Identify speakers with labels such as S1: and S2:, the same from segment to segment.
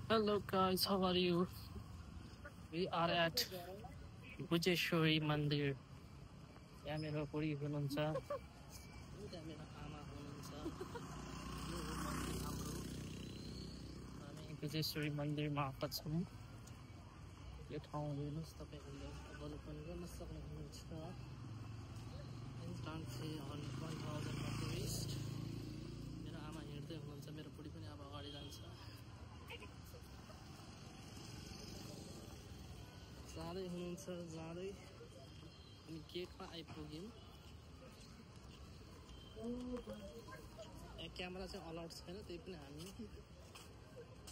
S1: Hello guys, how are you? We are at Bujeshwari Mandir. यहाँ मेरो बुढी हुनुहुन्छ त्यहाँ मेरो आमा हुनुहुन्छ यो हो मन्दिर हाम्रो हामी बुजेश्वरी मन्दिरमा आएका छौँ यो ठाउँ हेर्नुहोस् तपाईँहरूले अवलोकन गर्न सक्नुहुन्छ entrance fee on 1000 for tourist मेरो आमा हिँड्दै हुनुहुन्छ मेरो बुढी पनि अब अगाडि जान्छ जाँदै हुनुहुन्छ जाँदै अनि गेटमा आइपुग्यौँ क्यामेरा चाहिँ अलाउड छैन त्यही पनि हामी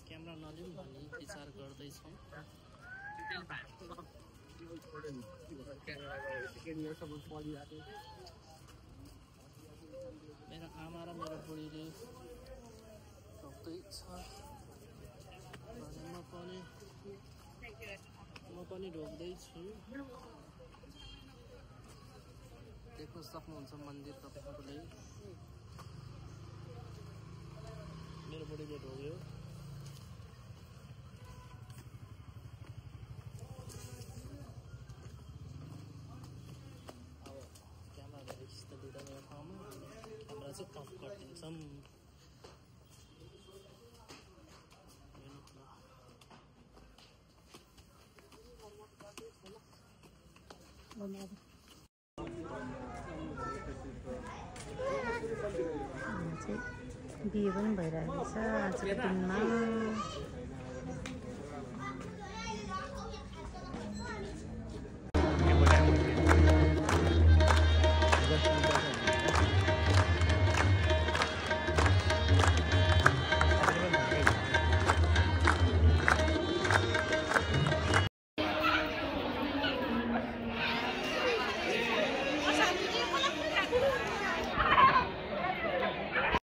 S1: क्यामेरा नलिउँ भन्ने विचार गर्दैछौँ मेरो आमा र मेरो बुढीले ढोक्दैछ म पनि ढोक्दैछु देख्न सक्नुहुन्छ मन्दिर तपाईँहरूले मेरो बुढीले ढोग्यो अब क्यामेरा यस्तो लिँदैन यो ठाउँमा क्यामेरा चाहिँ अफ गरिदिन्छौँ
S2: बिहे पनि भइरहेको छ आजको दिनमा